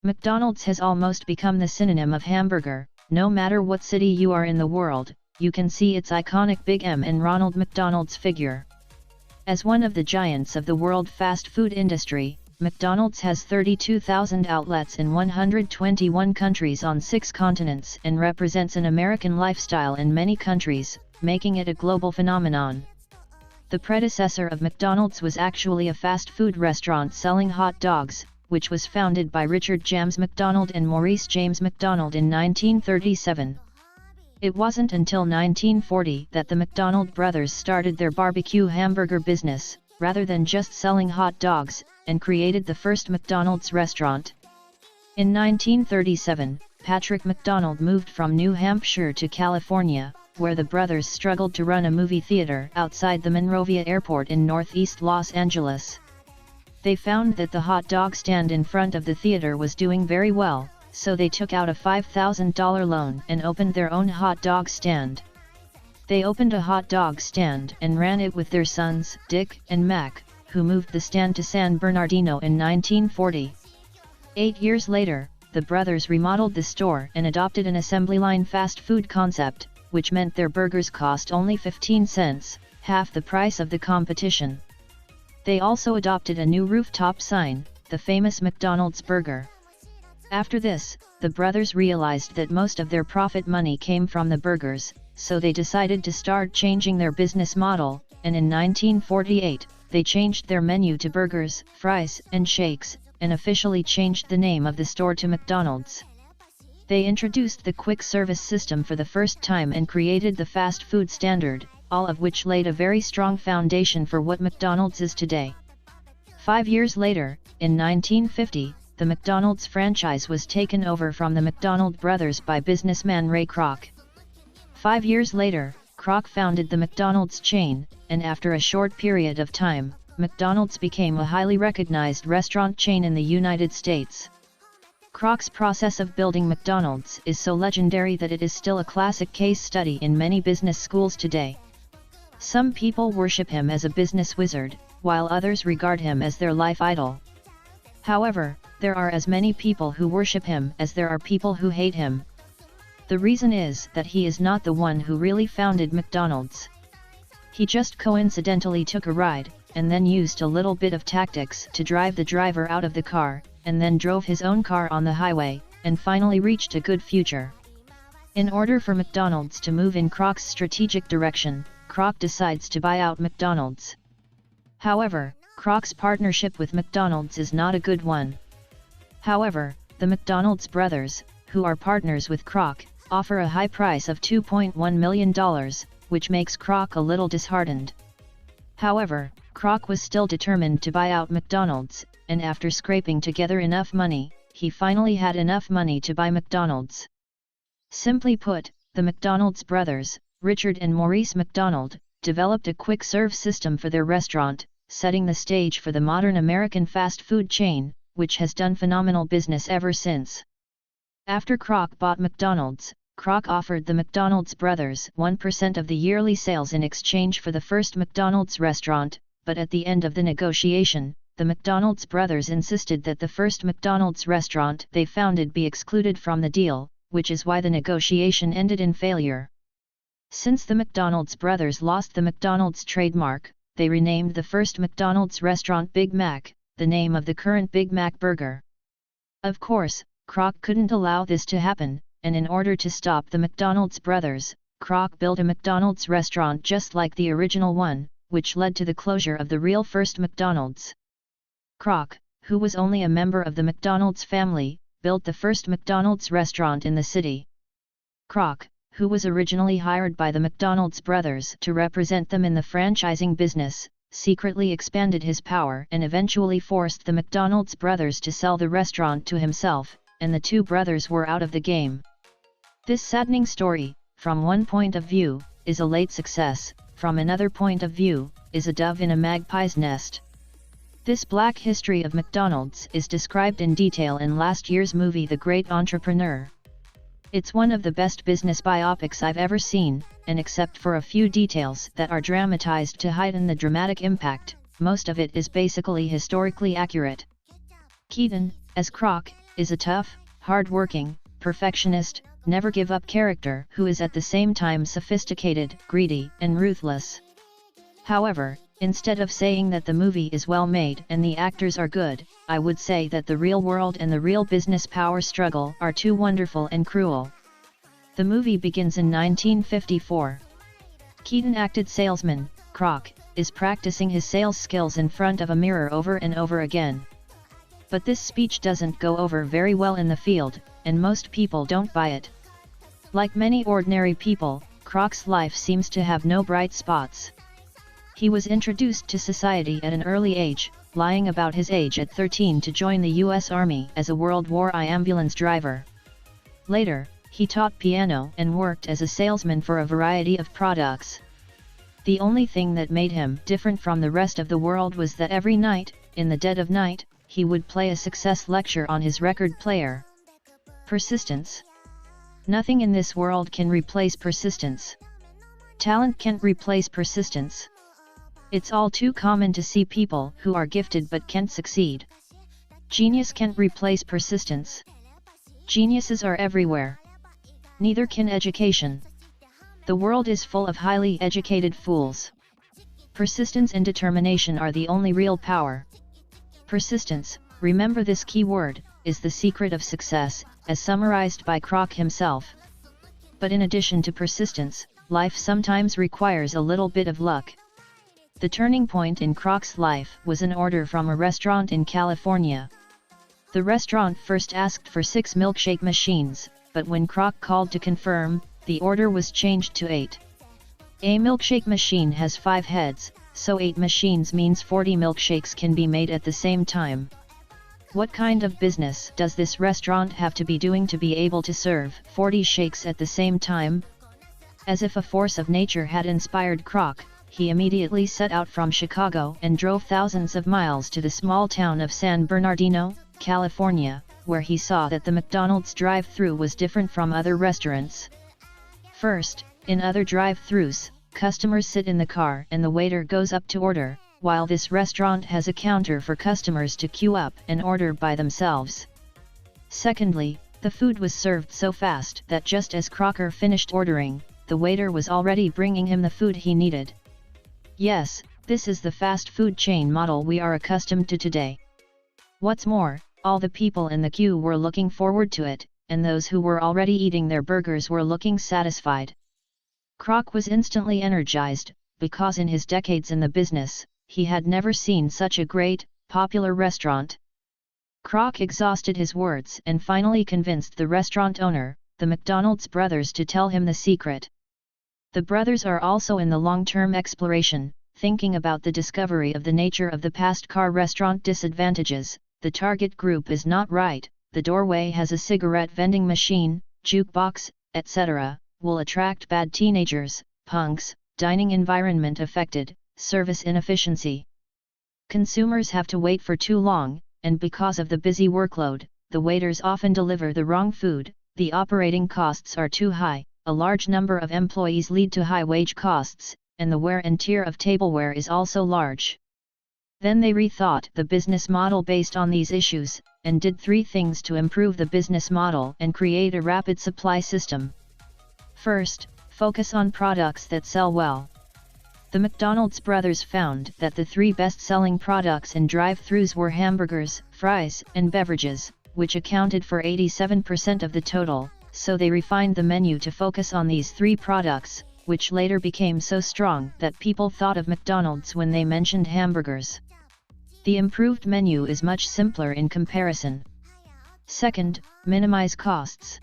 McDonald's has almost become the synonym of hamburger. No matter what city you are in the world, you can see its iconic big M and Ronald McDonald's figure. As one of the giants of the world fast food industry, McDonald's has 32,000 outlets in 121 countries on 6 continents and represents an American lifestyle in many countries, making it a global phenomenon. The predecessor of McDonald's was actually a fast food restaurant selling hot dogs, which was founded by Richard James McDonald and Maurice James McDonald in 1937. It wasn't until 1940 that the McDonald brothers started their barbecue hamburger business, rather than just selling hot dogs, and created the first McDonald's restaurant. In 1937, Patrick McDonald moved from New Hampshire to California, where the brothers struggled to run a movie theater outside the Monrovia Airport in northeast Los Angeles. They found that the hot dog stand in front of the theater was doing very well, so they took out a $5,000 loan and opened their own hot dog stand. They opened a hot dog stand and ran it with their sons, Dick and Mac, who moved the stand to San Bernardino in 1940. 8 years later, the brothers remodeled the store and adopted an assembly line fast food concept, which meant their burgers cost only 15 cents, half the price of the competition. They also adopted a new rooftop sign, the famous McDonald's burger. After this, the brothers realized that most of their profit money came from the burgers, so they decided to start changing their business model, and in 1948, they changed their menu to burgers, fries, and shakes, and officially changed the name of the store to McDonald's. They introduced the quick service system for the first time and created the fast food standard, all of which laid a very strong foundation for what McDonald's is today. 5 years later, in 1950, the McDonald's franchise was taken over from the McDonald brothers by businessman Ray Kroc. 5 years later, Kroc founded the McDonald's chain, and after a short period of time, McDonald's became a highly recognized restaurant chain in the United States. Kroc's process of building McDonald's is so legendary that it is still a classic case study in many business schools today. Some people worship him as a business wizard, while others regard him as their life idol. However, there are as many people who worship him as there are people who hate him. The reason is that he is not the one who really founded McDonald's. He just coincidentally took a ride, and then used a little bit of tactics to drive the driver out of the car, and then drove his own car on the highway, and finally reached a good future. In order for McDonald's to move in Kroc's strategic direction, Kroc decides to buy out McDonald's. However, Kroc's partnership with McDonald's is not a good one. However, the McDonald's brothers, who are partners with Kroc, offer a high price of $2.1 million, which makes Kroc a little disheartened. However, Kroc was still determined to buy out McDonald's, and after scraping together enough money, he finally had enough money to buy McDonald's. Simply put, the McDonald's brothers, Richard and Maurice McDonald, developed a quick-serve system for their restaurant, setting the stage for the modern American fast food chain, which has done phenomenal business ever since. After Kroc bought McDonald's, Kroc offered the McDonald's brothers 1% of the yearly sales in exchange for the first McDonald's restaurant, but at the end of the negotiation, the McDonald's brothers insisted that the first McDonald's restaurant they founded be excluded from the deal, which is why the negotiation ended in failure. Since the McDonald's brothers lost the McDonald's trademark, they renamed the first McDonald's restaurant Big Mac, the name of the current Big Mac burger. Of course, Kroc couldn't allow this to happen, and in order to stop the McDonald's brothers, Kroc built a McDonald's restaurant just like the original one, which led to the closure of the real first McDonald's. Kroc, who was only a member of the McDonald's family, built the first McDonald's restaurant in the city. Kroc, who was originally hired by the McDonald's brothers to represent them in the franchising business, secretly expanded his power and eventually forced the McDonald's brothers to sell the restaurant to himself, and the two brothers were out of the game. This saddening story, from one point of view, is a late success, from another point of view, is a dove in a magpie's nest. This black history of McDonald's is described in detail in last year's movie The Great Entrepreneur. It's one of the best business biopics I've ever seen, and except for a few details that are dramatized to heighten the dramatic impact, most of it is basically historically accurate. Keaton, as Kroc, is a tough, hard-working, perfectionist, never-give-up character who is at the same time sophisticated, greedy, and ruthless. However, instead of saying that the movie is well made and the actors are good, I would say that the real world and the real business power struggle are too wonderful and cruel. The movie begins in 1954. Keaton acted salesman, Croc, is practicing his sales skills in front of a mirror over and over again. But this speech doesn't go over very well in the field, and most people don't buy it. Like many ordinary people, Croc's life seems to have no bright spots. He was introduced to society at an early age, lying about his age at 13 to join the U.S. Army as a World War I ambulance driver. Later, he taught piano and worked as a salesman for a variety of products. The only thing that made him different from the rest of the world was that every night, in the dead of night, he would play a success lecture on his record player. Persistence. Nothing in this world can replace persistence. Talent can't replace persistence. It's all too common to see people who are gifted but can't succeed. Genius can't replace persistence. Geniuses are everywhere. Neither can education. The world is full of highly educated fools. Persistence and determination are the only real power. Persistence, remember this key word, is the secret of success, as summarized by Croc himself. But in addition to persistence, life sometimes requires a little bit of luck. The turning point in Croc's life was an order from a restaurant in California. The restaurant first asked for 6 milkshake machines, but when Croc called to confirm, the order was changed to 8. A milkshake machine has 5 heads, so 8 machines means 40 milkshakes can be made at the same time. What kind of business does this restaurant have to be doing to be able to serve 40 shakes at the same time? As if a force of nature had inspired Croc, he immediately set out from Chicago and drove thousands of miles to the small town of San Bernardino, California, where he saw that the McDonald's drive-thru was different from other restaurants. First, in other drive-thrus, customers sit in the car and the waiter goes up to order, while this restaurant has a counter for customers to queue up and order by themselves. Secondly, the food was served so fast that just as Crocker finished ordering, the waiter was already bringing him the food he needed. Yes, this is the fast food chain model we are accustomed to today. What's more, all the people in the queue were looking forward to it, and those who were already eating their burgers were looking satisfied. Croc was instantly energized, because in his decades in the business, he had never seen such a great, popular restaurant. Croc exhausted his words and finally convinced the restaurant owner, the McDonald's brothers, to tell him the secret. The brothers are also in the long-term exploration, thinking about the discovery of the nature of the past car restaurant disadvantages. The target group is not right, the doorway has a cigarette vending machine, jukebox, etc., will attract bad teenagers, punks, dining environment affected, service inefficiency. Consumers have to wait for too long, and because of the busy workload, the waiters often deliver the wrong food, the operating costs are too high, a large number of employees lead to high wage costs, and the wear and tear of tableware is also large. Then they rethought the business model based on these issues, and did 3 things to improve the business model and create a rapid supply system. First, focus on products that sell well. The McDonald's brothers found that the 3 best-selling products in drive-thrus were hamburgers, fries, and beverages, which accounted for 87% of the total, so they refined the menu to focus on these 3 products, which later became so strong that people thought of McDonald's when they mentioned hamburgers. The improved menu is much simpler in comparison. Second, minimize costs.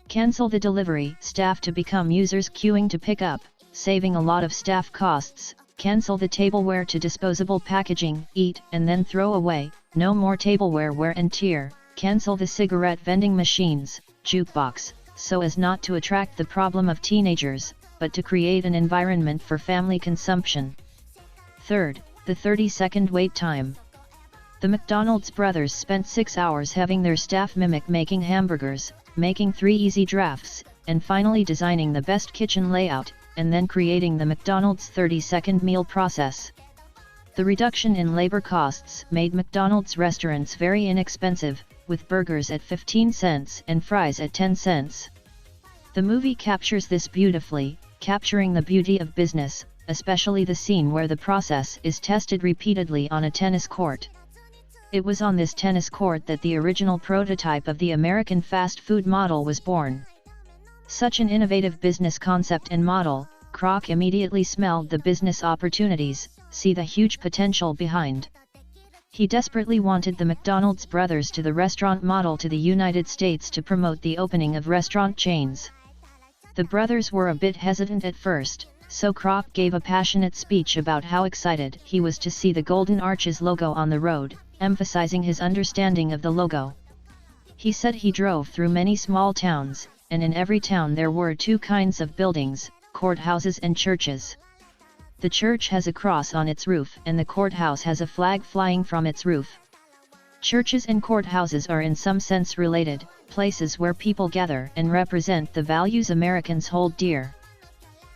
Cancel the delivery staff to become users queuing to pick up, saving a lot of staff costs. Cancel the tableware to disposable packaging, eat and then throw away, no more tableware wear and tear. Cancel the cigarette vending machines, jukebox, so as not to attract the problem of teenagers, but to create an environment for family consumption. Third, the 30-second wait time. The McDonald's brothers spent 6 hours having their staff mimic making hamburgers, making 3 easy drafts, and finally designing the best kitchen layout, and then creating the McDonald's 30-second meal process. The reduction in labor costs made McDonald's restaurants very inexpensive, with burgers at 15 cents and fries at 10 cents. The movie captures this beautifully, capturing the beauty of business, especially the scene where the process is tested repeatedly on a tennis court. It was on this tennis court that the original prototype of the American fast food model was born. Such an innovative business concept and model, Kroc immediately smelled the business opportunities, see the huge potential behind. He desperately wanted the McDonald's brothers to the restaurant model to the United States to promote the opening of restaurant chains. The brothers were a bit hesitant at first, so Kroc gave a passionate speech about how excited he was to see the Golden Arches logo on the road, emphasizing his understanding of the logo. He said he drove through many small towns, and in every town there were two kinds of buildings, courthouses and churches. The church has a cross on its roof and the courthouse has a flag flying from its roof. Churches and courthouses are in some sense related, places where people gather and represent the values Americans hold dear.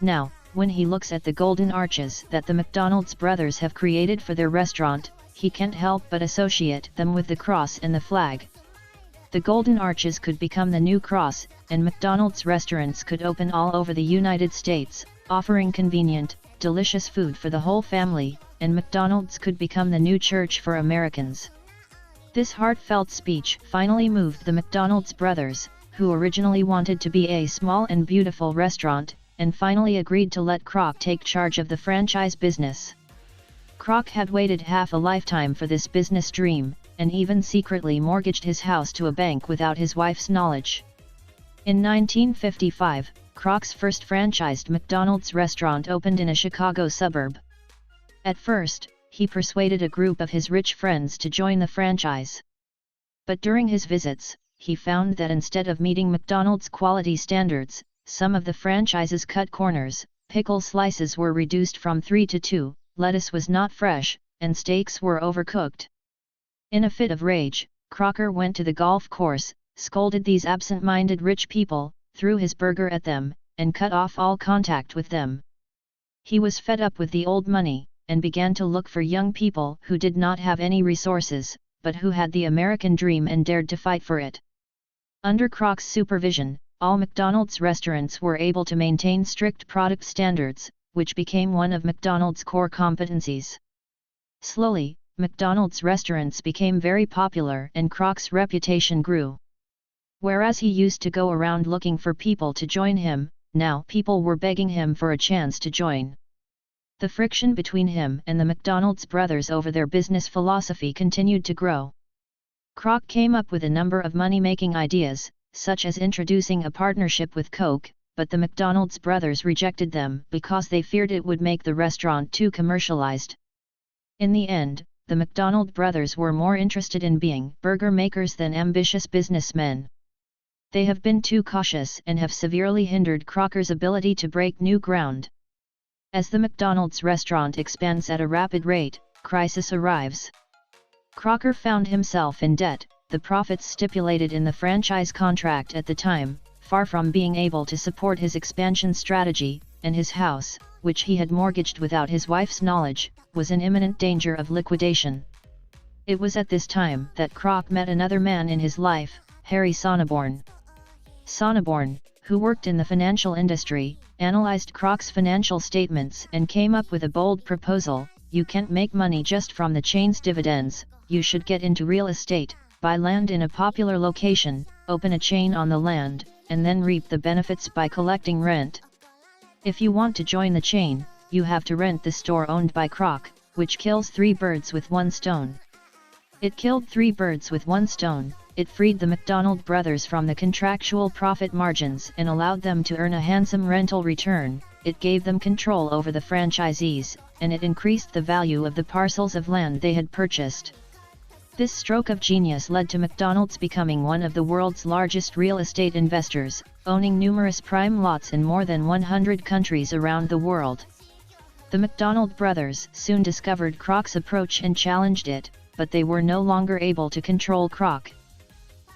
Now, when he looks at the golden arches that the McDonald's brothers have created for their restaurant, he can't help but associate them with the cross and the flag. The golden arches could become the new cross, and McDonald's restaurants could open all over the United States, offering convenient, delicious food for the whole family, and McDonald's could become the new church for Americans. This heartfelt speech finally moved the McDonald's brothers, who originally wanted to be a small and beautiful restaurant, and finally agreed to let Kroc take charge of the franchise business. Kroc had waited half a lifetime for this business dream, and even secretly mortgaged his house to a bank without his wife's knowledge. In 1955, Kroc's first franchised McDonald's restaurant opened in a Chicago suburb. At first, he persuaded a group of his rich friends to join the franchise. But during his visits, he found that instead of meeting McDonald's quality standards, some of the franchise's cut corners, pickle slices were reduced from 3 to 2, lettuce was not fresh, and steaks were overcooked. In a fit of rage, Crocker went to the golf course, scolded these absent-minded rich people, threw his burger at them, and cut off all contact with them. He was fed up with the old money, and began to look for young people who did not have any resources, but who had the American dream and dared to fight for it. Under Kroc's supervision, all McDonald's restaurants were able to maintain strict product standards, which became one of McDonald's core competencies. Slowly, McDonald's restaurants became very popular and Kroc's reputation grew. Whereas he used to go around looking for people to join him, now people were begging him for a chance to join. The friction between him and the McDonald's brothers over their business philosophy continued to grow. Kroc came up with a number of money-making ideas, such as introducing a partnership with Coke, but the McDonald's brothers rejected them because they feared it would make the restaurant too commercialized. In the end, the McDonald brothers were more interested in being burger makers than ambitious businessmen. They have been too cautious and have severely hindered Crocker's ability to break new ground. As the McDonald's restaurant expands at a rapid rate, crisis arrives. Crocker found himself in debt, the profits stipulated in the franchise contract at the time, far from being able to support his expansion strategy, and his house, which he had mortgaged without his wife's knowledge, was in imminent danger of liquidation. It was at this time that Kroc met another man in his life, Harry Sonneborn. Sonneborn, who worked in the financial industry, analyzed Kroc's financial statements and came up with a bold proposal: you can't make money just from the chain's dividends, you should get into real estate, buy land in a popular location, open a chain on the land, and then reap the benefits by collecting rent. If you want to join the chain, you have to rent the store owned by Kroc, which kills 3 birds with 1 stone. It killed 3 birds with 1 stone. It freed the McDonald brothers from the contractual profit margins and allowed them to earn a handsome rental return. It gave them control over the franchisees, and it increased the value of the parcels of land they had purchased. This stroke of genius led to McDonald's becoming one of the world's largest real estate investors, owning numerous prime lots in more than 100 countries around the world. The McDonald brothers soon discovered Kroc's approach and challenged it, but they were no longer able to control Kroc.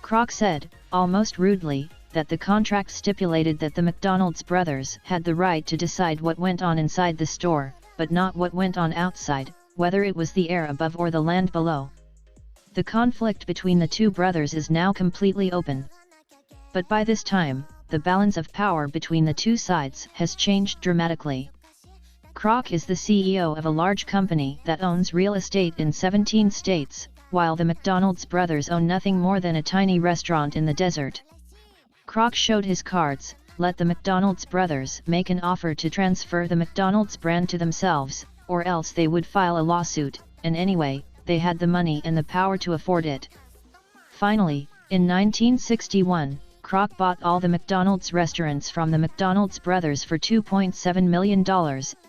Kroc said, almost rudely, that the contract stipulated that the McDonald's brothers had the right to decide what went on inside the store, but not what went on outside, whether it was the air above or the land below. The conflict between the two brothers is now completely open. But by this time, the balance of power between the two sides has changed dramatically. Kroc is the CEO of a large company that owns real estate in 17 states, while the McDonald's brothers own nothing more than a tiny restaurant in the desert. Kroc showed his cards, let the McDonald's brothers make an offer to transfer the McDonald's brand to themselves, or else they would file a lawsuit, and anyway, they had the money and the power to afford it. Finally, in 1961, Kroc bought all the McDonald's restaurants from the McDonald's brothers for $2.7 million,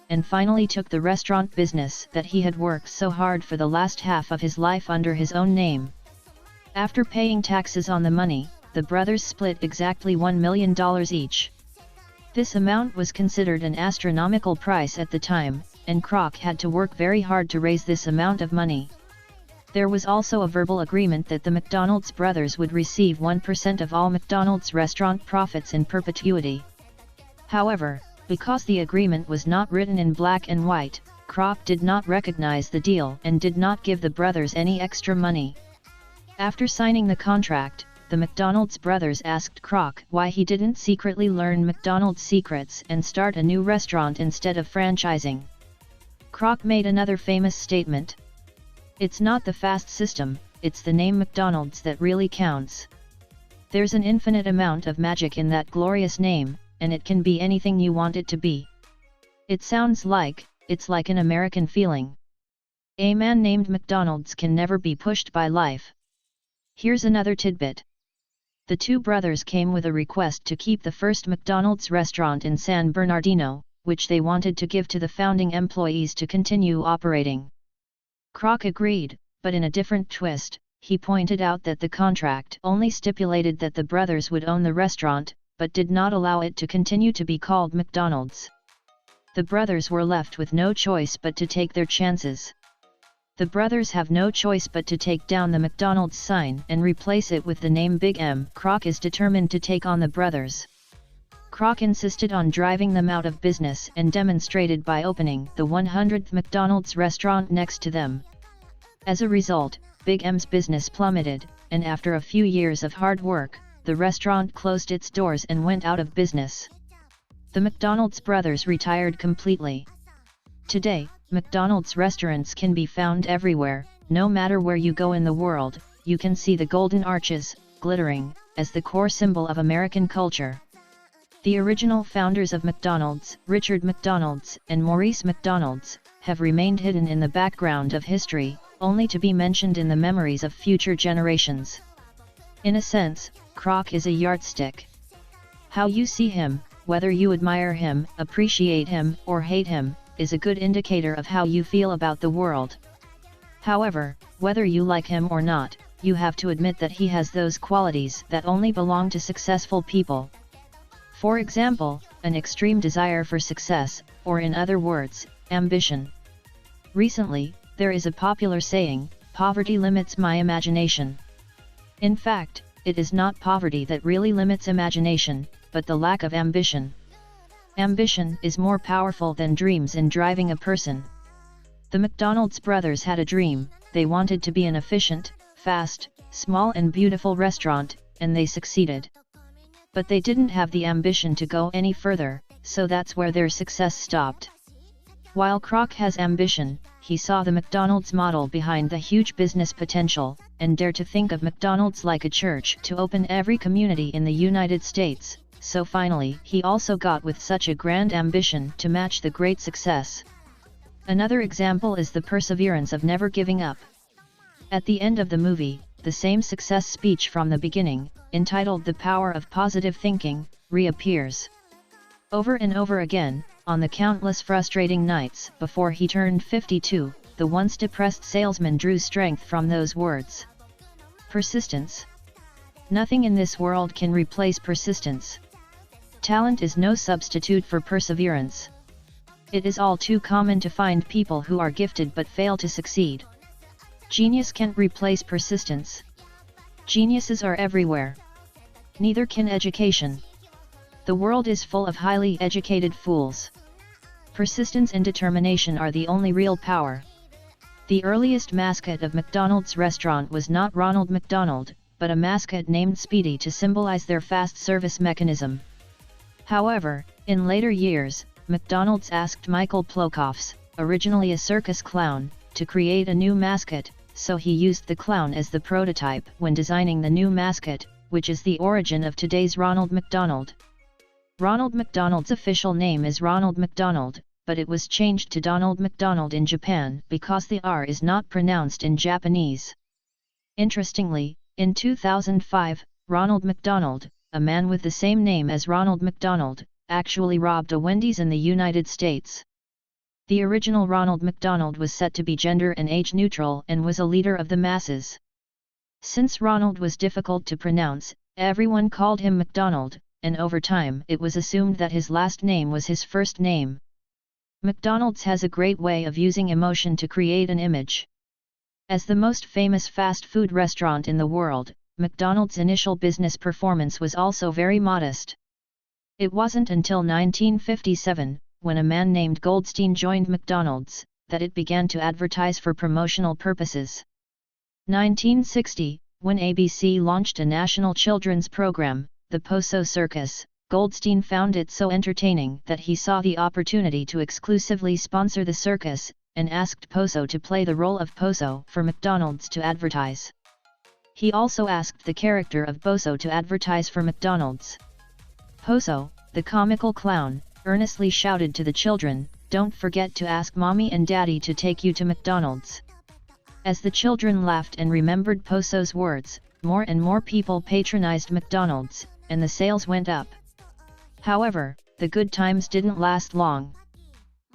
and finally took the restaurant business that he had worked so hard for the last half of his life under his own name. After paying taxes on the money, the brothers split exactly $1 million each. This amount was considered an astronomical price at the time, and Kroc had to work very hard to raise this amount of money. There was also a verbal agreement that the McDonald's brothers would receive 1% of all McDonald's restaurant profits in perpetuity. However, because the agreement was not written in black and white, Kroc did not recognize the deal and did not give the brothers any extra money. After signing the contract, the McDonald's brothers asked Kroc why he didn't secretly learn McDonald's secrets and start a new restaurant instead of franchising. Kroc made another famous statement. "It's not the fast system, it's the name McDonald's that really counts. There's an infinite amount of magic in that glorious name, and it can be anything you want it to be. It's like an American feeling. A man named McDonald's can never be pushed by life." Here's another tidbit. The two brothers came with a request to keep the first McDonald's restaurant in San Bernardino, which they wanted to give to the founding employees to continue operating. Kroc agreed, but in a different twist, he pointed out that the contract only stipulated that the brothers would own the restaurant, but did not allow it to continue to be called McDonald's. The brothers were left with no choice but to take their chances. The brothers have no choice but to take down the McDonald's sign and replace it with the name Big M. Kroc is determined to take on the brothers. Kroc insisted on driving them out of business and demonstrated by opening the 100th McDonald's restaurant next to them. As a result, Big M's business plummeted, and after a few years of hard work, the restaurant closed its doors and went out of business. The McDonald's brothers retired completely. Today, McDonald's restaurants can be found everywhere. No matter where you go in the world, you can see the golden arches, glittering, as the core symbol of American culture. The original founders of McDonald's, Richard McDonald's and Maurice McDonald's, have remained hidden in the background of history, only to be mentioned in the memories of future generations. In a sense, Kroc is a yardstick. How you see him, whether you admire him, appreciate him, or hate him, is a good indicator of how you feel about the world. However, whether you like him or not, you have to admit that he has those qualities that only belong to successful people. For example, an extreme desire for success, or in other words, ambition. Recently, there is a popular saying, "Poverty limits my imagination." In fact, it is not poverty that really limits imagination, but the lack of ambition. Ambition is more powerful than dreams in driving a person. The McDonald's brothers had a dream. They wanted to be an efficient, fast, small and beautiful restaurant, and they succeeded. But they didn't have the ambition to go any further, so that's where their success stopped. While Kroc has ambition, he saw the McDonald's model behind the huge business potential, and dared to think of McDonald's like a church to open every community in the United States, so finally he also got with such a grand ambition to match the great success. Another example is the perseverance of never giving up. At the end of the movie, the same success speech from the beginning, entitled "The Power of Positive Thinking," reappears. Over and over again, on the countless frustrating nights before he turned 52, the once depressed salesman drew strength from those words. Persistence. Nothing in this world can replace persistence. Talent is no substitute for perseverance. It is all too common to find people who are gifted but fail to succeed. Genius can't replace persistence. Geniuses are everywhere. Neither can education. The world is full of highly educated fools. Persistence and determination are the only real power. The earliest mascot of McDonald's restaurant was not Ronald McDonald, but a mascot named Speedy to symbolize their fast service mechanism. However, in later years, McDonald's asked Michael Plokoffs, originally a circus clown, to create a new mascot, so he used the clown as the prototype when designing the new mascot, which is the origin of today's Ronald McDonald. Ronald McDonald's official name is Ronald McDonald, but it was changed to Donald McDonald in Japan because the R is not pronounced in Japanese. Interestingly, in 2005, Ronald McDonald, a man with the same name as Ronald McDonald, actually robbed a Wendy's in the United States. The original Ronald McDonald was set to be gender and age neutral and was a leader of the masses. Since Ronald was difficult to pronounce, everyone called him McDonald, and over time it was assumed that his last name was his first name. McDonald's has a great way of using emotion to create an image. As the most famous fast food restaurant in the world, McDonald's initial business performance was also very modest. It wasn't until 1957, when a man named Goldstein joined McDonald's, that it began to advertise for promotional purposes. 1960, when ABC launched a national children's program, The Poso Circus, Goldstein found it so entertaining that he saw the opportunity to exclusively sponsor the circus, and asked Poso to play the role of Poso for McDonald's to advertise. He also asked the character of Boso to advertise for McDonald's. Poso, the comical clown, earnestly shouted to the children, "Don't forget to ask Mommy and Daddy to take you to McDonald's." As the children laughed and remembered Poso's words, more and more people patronized McDonald's, and the sales went up. However, the good times didn't last long.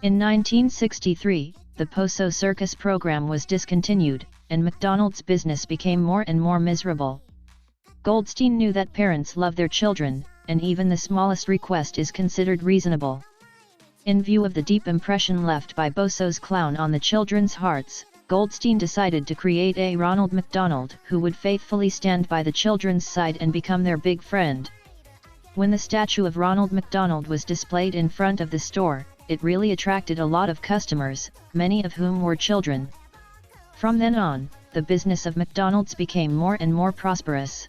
In 1963, the Poso Circus program was discontinued, and McDonald's business became more and more miserable. Goldstein knew that parents love their children, and even the smallest request is considered reasonable. In view of the deep impression left by Boso's clown on the children's hearts, Goldstein decided to create a Ronald McDonald who would faithfully stand by the children's side and become their big friend. When the statue of Ronald McDonald was displayed in front of the store, it really attracted a lot of customers, many of whom were children. From then on, the business of McDonald's became more and more prosperous.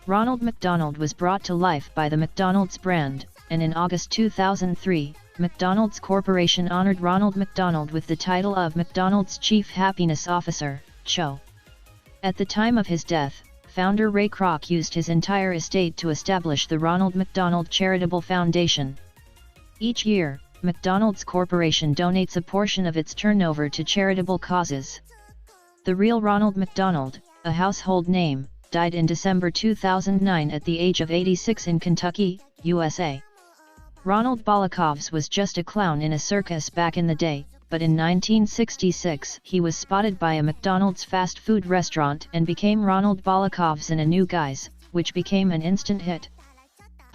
Ronald McDonald was brought to life by the McDonald's brand, and in August 2003, McDonald's Corporation honored Ronald McDonald with the title of McDonald's Chief Happiness Officer, CHO. At the time of his death, founder Ray Kroc used his entire estate to establish the Ronald McDonald Charitable Foundation. Each year, McDonald's Corporation donates a portion of its turnover to charitable causes. The real Ronald McDonald, a household name, died in December 2009 at the age of 86 in Kentucky, USA. Ronald Balakovs was just a clown in a circus back in the day, but in 1966 he was spotted by a McDonald's fast food restaurant and became Ronald Balakovs in a New Guise, which became an instant hit.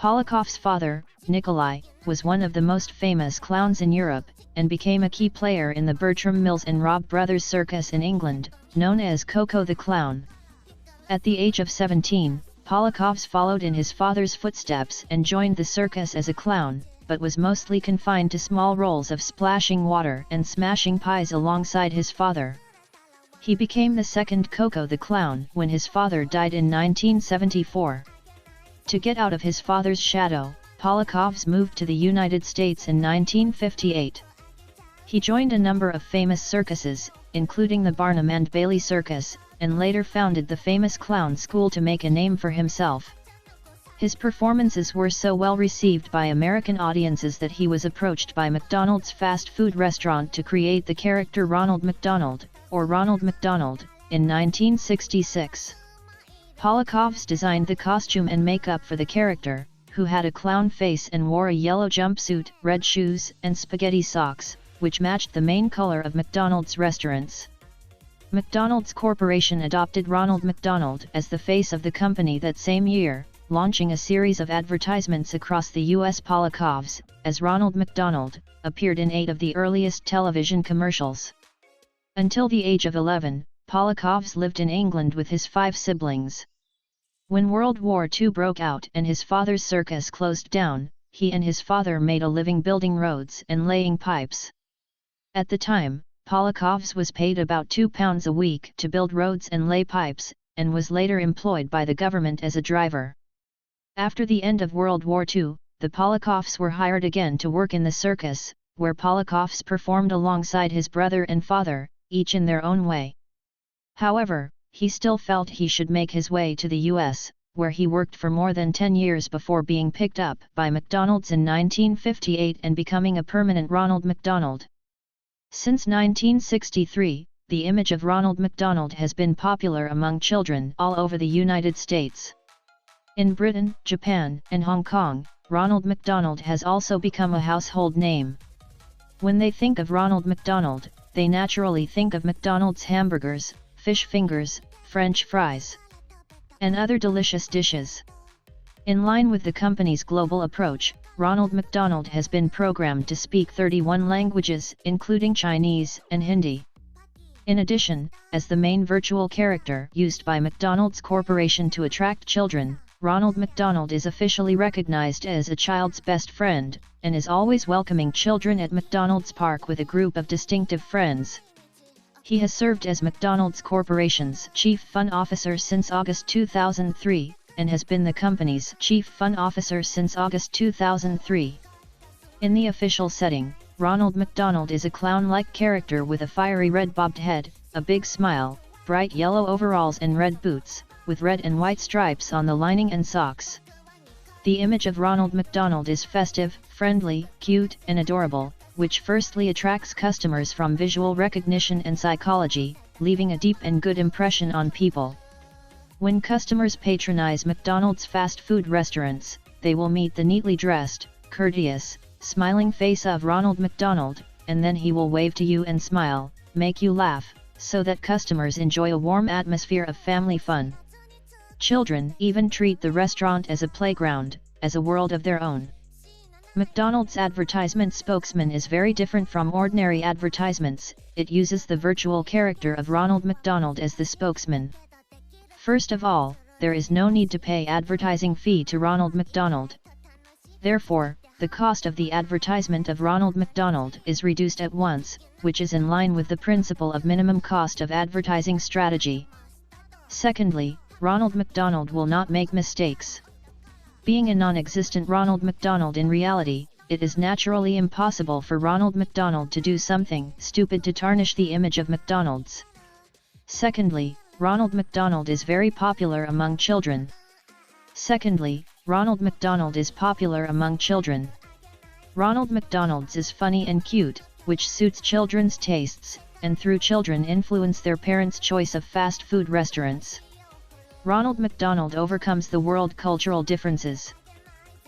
Balakov's father, Nikolai, was one of the most famous clowns in Europe, and became a key player in the Bertram Mills and Robb Brothers Circus in England, known as Coco the Clown. At the age of 17, Balakovs followed in his father's footsteps and joined the circus as a clown, but was mostly confined to small roles of splashing water and smashing pies alongside his father. He became the second Coco the Clown when his father died in 1974. To get out of his father's shadow, Balakovs moved to the United States in 1958. He joined a number of famous circuses, including the Barnum and Bailey Circus, and later founded the famous clown school to make a name for himself. His performances were so well received by American audiences that he was approached by McDonald's fast food restaurant to create the character Ronald McDonald, or Ronald McDonald, in 1966. Balakovs designed the costume and makeup for the character, who had a clown face and wore a yellow jumpsuit, red shoes, and spaghetti socks, which matched the main color of McDonald's restaurants. McDonald's Corporation adopted Ronald McDonald as the face of the company that same year, launching a series of advertisements across the U.S. Balakovs, as Ronald McDonald, appeared in 8 of the earliest television commercials. Until the age of 11, Balakovs lived in England with his 5 siblings. When World War II broke out and his father's circus closed down, he and his father made a living building roads and laying pipes. At the time, Polikov's was paid about £2 a week to build roads and lay pipes, and was later employed by the government as a driver. After the end of World War II, the Polikovs were hired again to work in the circus, where Polikovs performed alongside his brother and father, each in their own way. However, he still felt he should make his way to the US, where he worked for more than 10 years before being picked up by McDonald's in 1958 and becoming a permanent Ronald McDonald. Since 1963, the image of Ronald McDonald has been popular among children all over the United States. In Britain, Japan, and Hong Kong, Ronald McDonald has also become a household name. When they think of Ronald McDonald, they naturally think of McDonald's hamburgers, fish fingers, French fries, and other delicious dishes. In line with the company's global approach, Ronald McDonald has been programmed to speak 31 languages, including Chinese and Hindi. In addition, as the main virtual character used by McDonald's Corporation to attract children, Ronald McDonald is officially recognized as a child's best friend, and is always welcoming children at McDonald's Park with a group of distinctive friends. He has served as McDonald's Corporation's Chief Fun Officer since August 2003, and has been the company's Chief Fun Officer since August 2003. In the official setting, Ronald McDonald is a clown-like character with a fiery red bobbed head, a big smile, bright yellow overalls and red boots, with red and white stripes on the lining and socks. The image of Ronald McDonald is festive, friendly, cute, and adorable, which firstly attracts customers from visual recognition and psychology, leaving a deep and good impression on people. When customers patronize McDonald's fast food restaurants, they will meet the neatly dressed, courteous, smiling face of Ronald McDonald, and then he will wave to you and smile, make you laugh, so that customers enjoy a warm atmosphere of family fun. Children even treat the restaurant as a playground, as a world of their own. McDonald's advertisement spokesman is very different from ordinary advertisements. It uses the virtual character of Ronald McDonald as the spokesman. First of all, there is no need to pay advertising fee to Ronald McDonald. Therefore, the cost of the advertisement of Ronald McDonald is reduced at once, which is in line with the principle of minimum cost of advertising strategy. Secondly, Ronald McDonald will not make mistakes. Being a non-existent Ronald McDonald in reality, it is naturally impossible for Ronald McDonald to do something stupid to tarnish the image of McDonald's. Secondly, Ronald McDonald is very popular among children. Secondly, Ronald McDonald is popular among children. Ronald McDonald's is funny and cute, which suits children's tastes, and through children influence their parents' choice of fast food restaurants. Ronald McDonald overcomes the world cultural differences.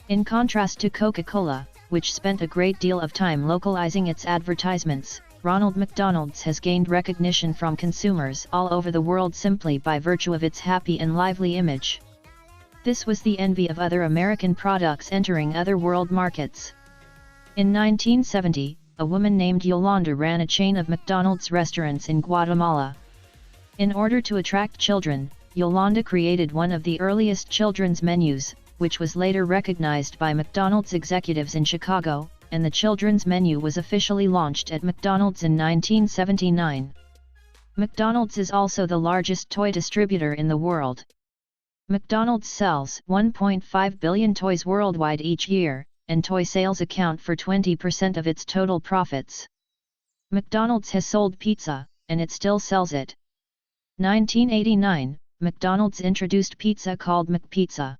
In contrast to Coca-Cola, which spent a great deal of time localizing its advertisements, Ronald McDonald's has gained recognition from consumers all over the world simply by virtue of its happy and lively image. This was the envy of other American products entering other world markets. In 1970, a woman named Yolanda ran a chain of McDonald's restaurants in Guatemala. In order to attract children, Yolanda created one of the earliest children's menus, which was later recognized by McDonald's executives in Chicago, and the children's menu was officially launched at McDonald's in 1979. McDonald's is also the largest toy distributor in the world. McDonald's sells 1.5 billion toys worldwide each year, and toy sales account for 20% of its total profits. McDonald's has sold pizza, and it still sells it. 1989, McDonald's introduced pizza called McPizza.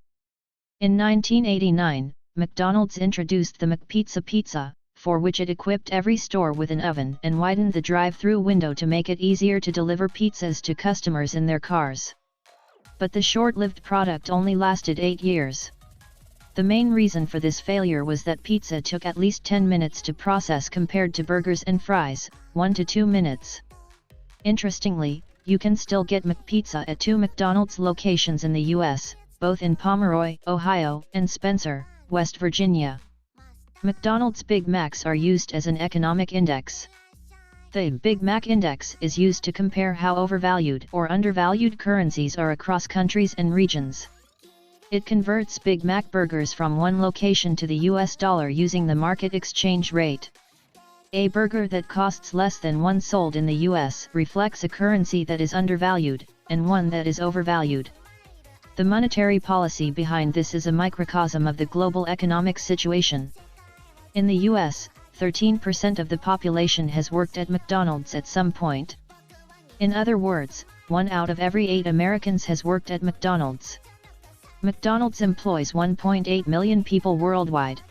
In 1989, McDonald's introduced the McPizza Pizza, for which it equipped every store with an oven and widened the drive-through window to make it easier to deliver pizzas to customers in their cars. But the short-lived product only lasted 8 years. The main reason for this failure was that pizza took at least 10 minutes to process compared to burgers and fries, 1 to 2 minutes. Interestingly, you can still get McPizza at 2 McDonald's locations in the U.S., both in Pomeroy, Ohio, and Spencer, West Virginia. McDonald's Big Macs are used as an economic index. The Big Mac Index is used to compare how overvalued or undervalued currencies are across countries and regions. It converts Big Mac burgers from one location to the US dollar using the market exchange rate. A burger that costs less than one sold in the US reflects a currency that is undervalued, and one that is overvalued. The monetary policy behind this is a microcosm of the global economic situation. In the US, 13% of the population has worked at McDonald's at some point. In other words, 1 out of every 8 Americans has worked at McDonald's. McDonald's employs 1.8 million people worldwide.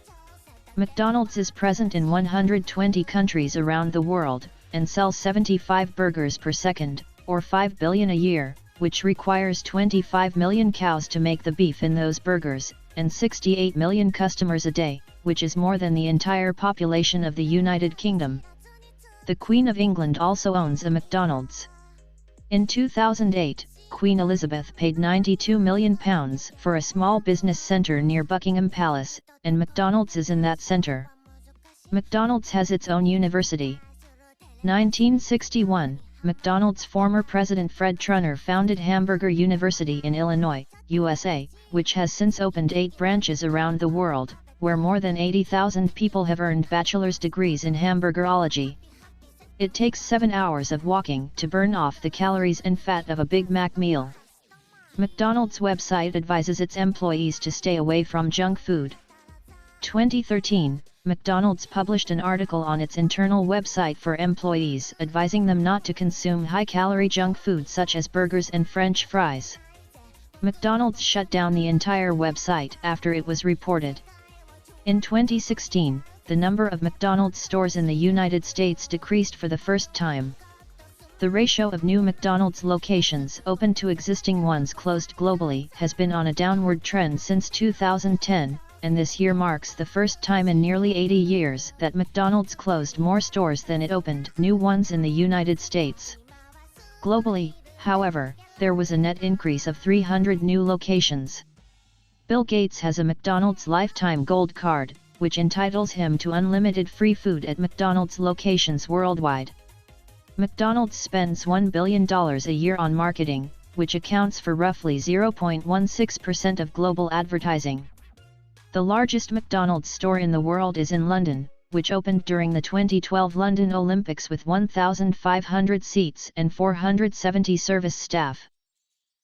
McDonald's is present in 120 countries around the world, and sells 75 burgers per second, or 5 billion a year, which requires 25 million cows to make the beef in those burgers, and 68 million customers a day, which is more than the entire population of the United Kingdom. The Queen of England also owns a McDonald's. In 2008, Queen Elizabeth paid £92 million for a small business centre near Buckingham Palace, and McDonald's is in that centre. McDonald's has its own university. 1961, McDonald's former president Fred Trunner founded Hamburger University in Illinois, USA, which has since opened 8 branches around the world, where more than 80,000 people have earned bachelor's degrees in hamburgerology. It takes 7 hours of walking to burn off the calories and fat of a Big Mac meal. McDonald's website advises its employees to stay away from junk food. 2013, McDonald's published an article on its internal website for employees advising them not to consume high-calorie junk food such as burgers and French fries. McDonald's shut down the entire website after it was reported. In 2016, the number of McDonald's stores in the United States decreased for the first time. The ratio of new McDonald's locations opened to existing ones closed globally has been on a downward trend since 2010, and this year marks the first time in nearly 80 years that McDonald's closed more stores than it opened new ones in the United States. Globally, however, there was a net increase of 300 new locations. Bill Gates has a McDonald's Lifetime Gold Card, which entitles him to unlimited free food at McDonald's locations worldwide. McDonald's spends $1 billion a year on marketing, which accounts for roughly 0.16% of global advertising. The largest McDonald's store in the world is in London, which opened during the 2012 London Olympics with 1,500 seats and 470 service staff.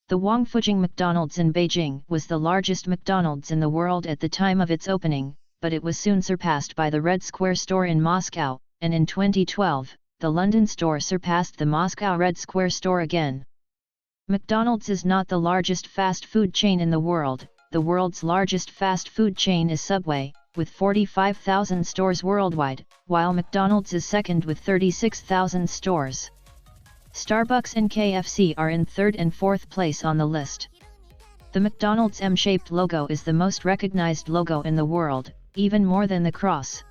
The Wangfujing McDonald's in Beijing was the largest McDonald's in the world at the time of its opening, but it was soon surpassed by the Red Square store in Moscow, and in 2012, the London store surpassed the Moscow Red Square store again. McDonald's is not the largest fast food chain in the world. The world's largest fast food chain is Subway, with 45,000 stores worldwide, while McDonald's is second with 36,000 stores. Starbucks and KFC are in third and fourth place on the list. The McDonald's M-shaped logo is the most recognized logo in the world, even more than the cross.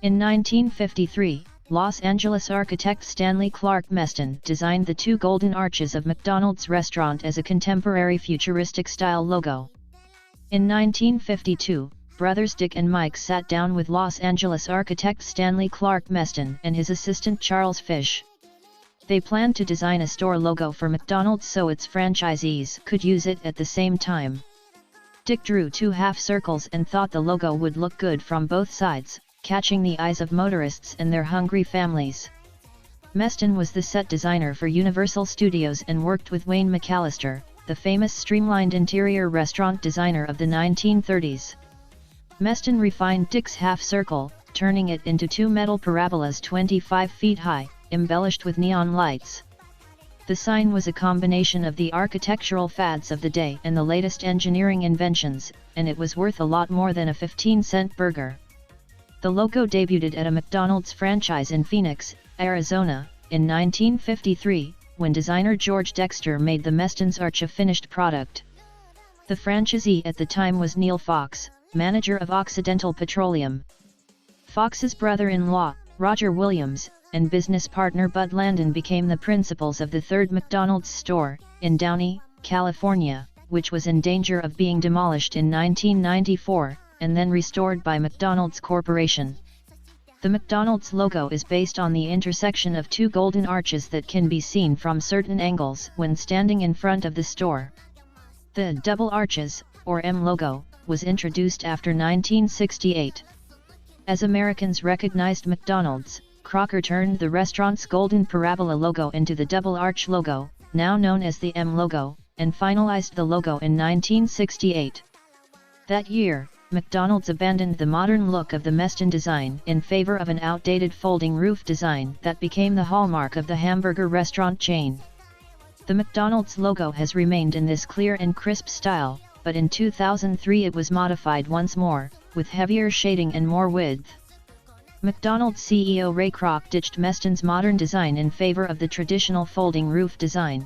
In 1953, Los Angeles architect Stanley Clark Meston designed the 2 golden arches of McDonald's restaurant as a contemporary futuristic-style logo. In 1952, brothers Dick and Mike sat down with Los Angeles architect Stanley Clark Meston and his assistant Charles Fish. They planned to design a store logo for McDonald's so its franchisees could use it at the same time. Dick drew 2 half circles and thought the logo would look good from both sides, catching the eyes of motorists and their hungry families. Meston was the set designer for Universal Studios and worked with Wayne McAllister, the famous streamlined interior restaurant designer of the 1930s. Meston refined Dick's half circle, turning it into 2 metal parabolas 25 feet high, embellished with neon lights. The sign was a combination of the architectural fads of the day and the latest engineering inventions, and it was worth a lot more than a 15-cent burger. The logo debuted at a McDonald's franchise in Phoenix, Arizona, in 1953, when designer George Dexter made the Meston's arch a finished product. The franchisee at the time was Neil Fox, manager of Occidental Petroleum. Fox's brother-in-law, Roger Williams, and business partner Bud Landon became the principals of the third McDonald's store, in Downey, California, which was in danger of being demolished in 1994, and then restored by McDonald's Corporation. The McDonald's logo is based on the intersection of 2 golden arches that can be seen from certain angles when standing in front of the store. The double arches, or M logo, was introduced after 1968. As Americans recognized McDonald's, Crocker turned the restaurant's golden parabola logo into the double arch logo, now known as the M logo, and finalized the logo in 1968. That year, McDonald's abandoned the modern look of the Meston design in favor of an outdated folding roof design that became the hallmark of the hamburger restaurant chain. The McDonald's logo has remained in this clear and crisp style, but in 2003 it was modified once more, with heavier shading and more width. McDonald's CEO Ray Kroc ditched Meston's modern design in favor of the traditional folding roof design.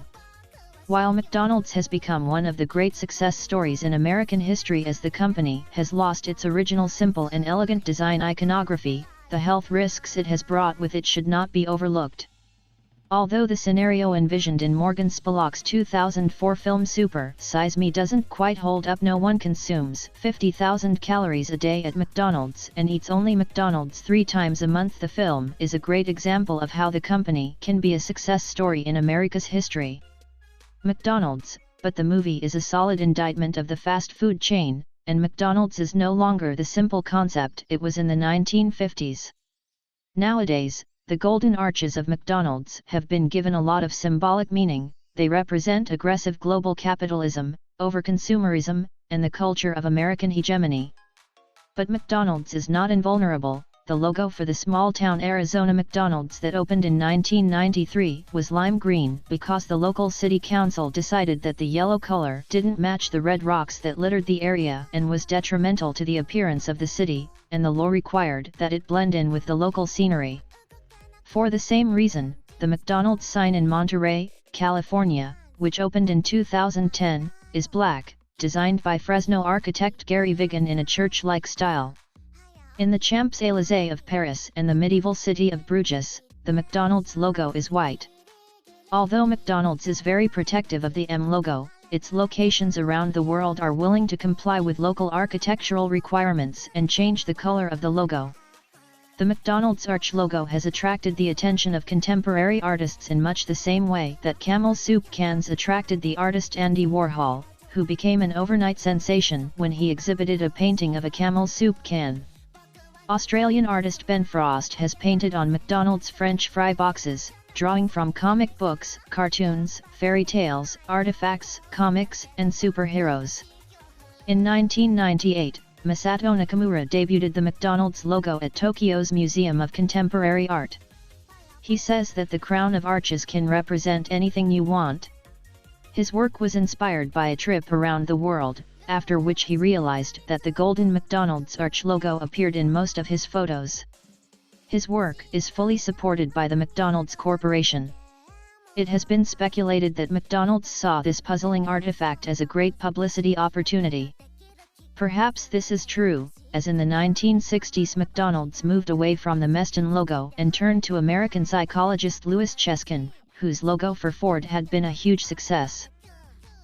While McDonald's has become one of the great success stories in American history as the company has lost its original simple and elegant design iconography, the health risks it has brought with it should not be overlooked. Although the scenario envisioned in Morgan Spurlock's 2004 film Super Size Me doesn't quite hold up, no one consumes 50,000 calories a day at McDonald's and eats only McDonald's 3 times a month. The film is a great example of how the company can be a success story in America's history. McDonald's, but the movie is a solid indictment of the fast food chain, and McDonald's is no longer the simple concept it was in the 1950s. Nowadays, the golden arches of McDonald's have been given a lot of symbolic meaning. They represent aggressive global capitalism, overconsumerism, and the culture of American hegemony. But McDonald's is not invulnerable. The logo for the small-town Arizona McDonald's that opened in 1993 was lime green because the local city council decided that the yellow color didn't match the red rocks that littered the area and was detrimental to the appearance of the city, and the law required that it blend in with the local scenery. For the same reason, the McDonald's sign in Monterey, California, which opened in 2010, is black, designed by Fresno architect Gary Vigan in a church-like style. In the Champs-Élysées of Paris and the medieval city of Bruges, the McDonald's logo is white. Although McDonald's is very protective of the M logo, its locations around the world are willing to comply with local architectural requirements and change the color of the logo. The McDonald's arch logo has attracted the attention of contemporary artists in much the same way that Camel soup cans attracted the artist Andy Warhol, who became an overnight sensation when he exhibited a painting of a Camel soup can. Australian artist Ben Frost has painted on McDonald's French fry boxes, drawing from comic books, cartoons, fairy tales, artifacts, comics, and superheroes. In 1998, Masato Nakamura debuted the McDonald's logo at Tokyo's Museum of Contemporary Art. He says that the crown of arches can represent anything you want. His work was inspired by a trip around the world, after which he realized that the golden McDonald's arch logo appeared in most of his photos. His work is fully supported by the McDonald's Corporation. It has been speculated that McDonald's saw this puzzling artifact as a great publicity opportunity. Perhaps this is true, as in the 1960s McDonald's moved away from the Meston logo and turned to American psychologist Louis Cheskin, whose logo for Ford had been a huge success.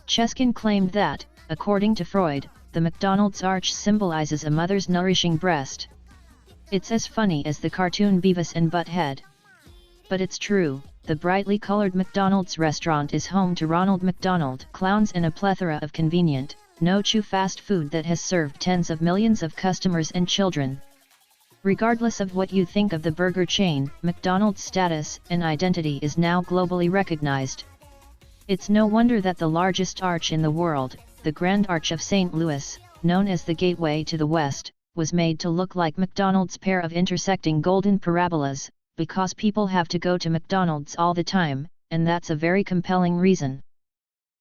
Cheskin claimed that, according to Freud, the McDonald's arch symbolizes a mother's nourishing breast. It's as funny as the cartoon Beavis and Butthead. But it's true, the brightly colored McDonald's restaurant is home to Ronald McDonald clowns and a plethora of convenient, no-chew fast food that has served tens of millions of customers and children. Regardless of what you think of the burger chain, McDonald's status and identity is now globally recognized. It's no wonder that the largest arch in the world, the Grand Arch of St. Louis, known as the Gateway to the West, was made to look like McDonald's pair of intersecting golden parabolas, because people have to go to McDonald's all the time, and that's a very compelling reason.